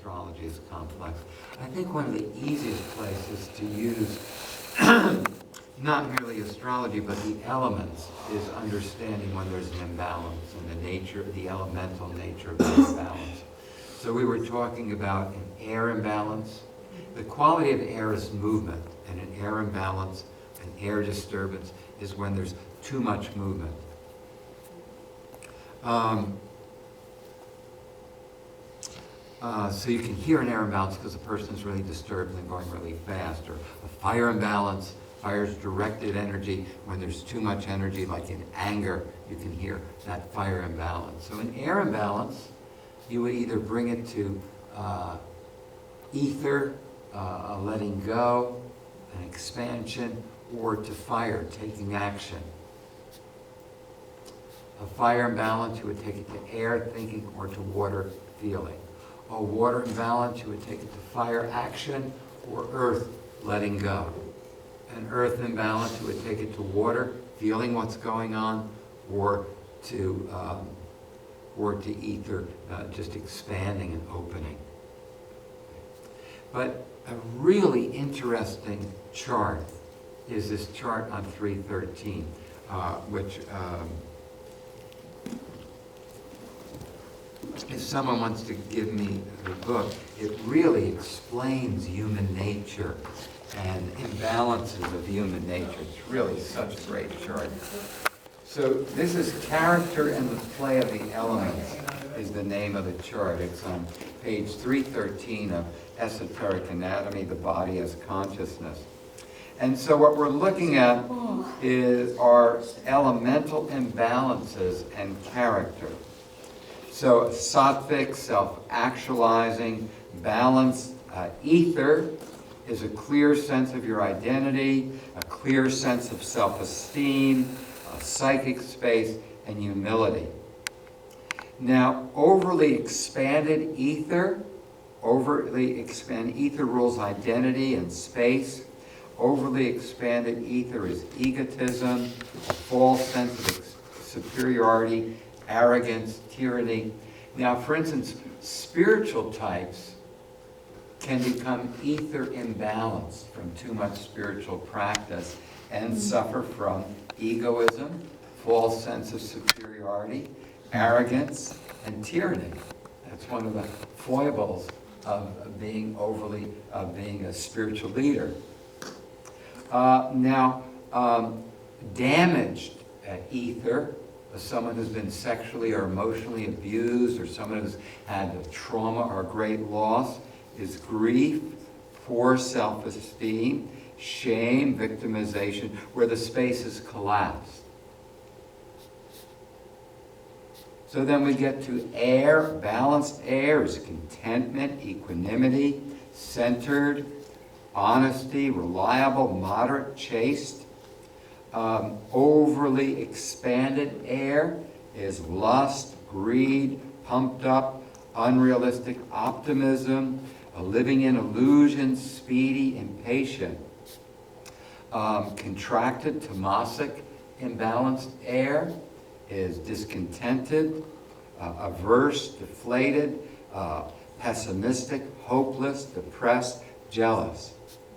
astrology is complex. I think one of the easiest places to use not merely astrology, but the elements is understanding when there's an imbalance and the elemental nature of the imbalance. So we were talking about an air imbalance. The quality of air is movement, and an air imbalance, an air disturbance, is when there's too much movement. So you can hear an air imbalance because the person's really disturbed and going really fast, or a fire imbalance. Fire is directed energy. When there's too much energy, like in anger, you can hear that fire imbalance. So an air imbalance, you would either bring it to ether, a letting go, an expansion, or to fire, taking action. A fire imbalance, you would take it to air, thinking, or to water, feeling. A water imbalance, you would take it to fire, action, or earth, letting go. An earth imbalance, you would take it to water, feeling what's going on, or to ether, just expanding and opening. But a really interesting chart is this chart on 313, which if someone wants to give me the book, it really explains human nature and imbalances of human nature. It's really such a great chart. So this is Character and the Play of the Elements is the name of the chart. It's on page 313 of Esoteric Anatomy, The Body as Consciousness. And so what we're looking at are elemental imbalances and character. So sattvic, self-actualizing, balance, ether is a clear sense of your identity, a clear sense of self-esteem, psychic space, and humility. Now, overly expanded ether rules identity and space. Overly expanded ether is egotism, a false sense of superiority, arrogance, tyranny. Now, for instance, spiritual types can become ether imbalanced from too much spiritual practice and suffer from egoism, false sense of superiority, arrogance, and tyranny. That's one of the foibles of being being a spiritual leader. Damaged ether, someone who's been sexually or emotionally abused, or someone who's had a trauma or great loss, is grief, poor self-esteem, shame, victimization, where the space is collapsed. So then we get to air. Balanced air is contentment, equanimity, centered, honesty, reliable, moderate, chaste. Overly expanded air is lust, greed, pumped up, unrealistic optimism, living in illusion, speedy, impatient. Contracted, tamasic, imbalanced air is discontented, averse, deflated, pessimistic, hopeless, depressed, jealous.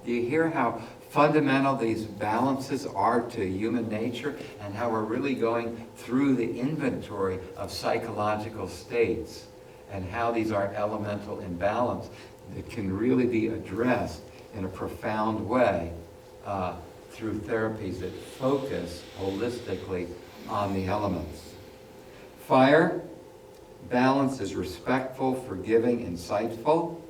Do you hear how fundamental these balances are to human nature, and how we're really going through the inventory of psychological states, and how these are elemental imbalance that can really be addressed in a profound way through therapies that focus holistically on the elements. Fire, balance is respectful, forgiving, insightful.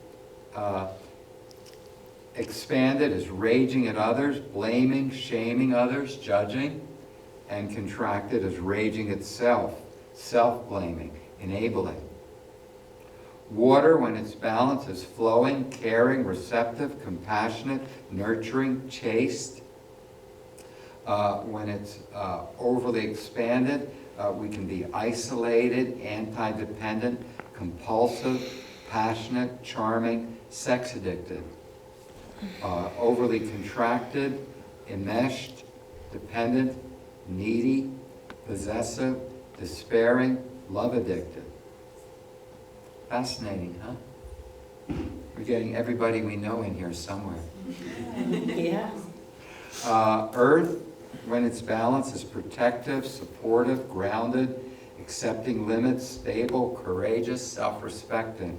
Expanded is raging at others, blaming, shaming others, judging. And contracted is raging itself, self-blaming, enabling. Water, when it's balanced, is flowing, caring, receptive, compassionate, nurturing, chaste. When it's overly expanded, we can be isolated, anti-dependent, compulsive, passionate, charming, sex-addicted. Overly contracted, enmeshed, dependent, needy, possessive, despairing, love-addicted. Fascinating, huh? getting everybody we know in here somewhere. Yeah. Earth, when it's balanced, is protective, supportive, grounded, accepting limits, stable, courageous, self-respecting.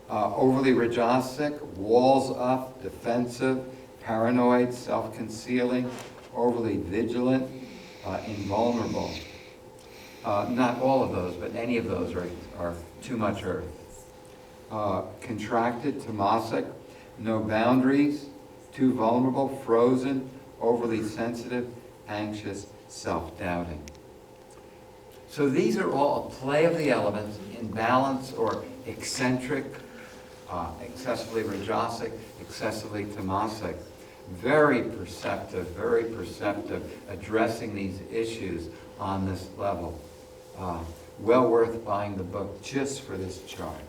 Overly Rajasic, walls up, defensive, paranoid, self-concealing, overly vigilant, invulnerable. Not all of those, but any of those are too much Earth. Contracted, Tamasic, no boundaries, too vulnerable, frozen, overly sensitive, anxious, self-doubting. So these are all a play of the elements in balance or eccentric, excessively Rajasic, excessively Tamasic. Very perceptive, addressing these issues on this level. Well worth buying the book just for this chart.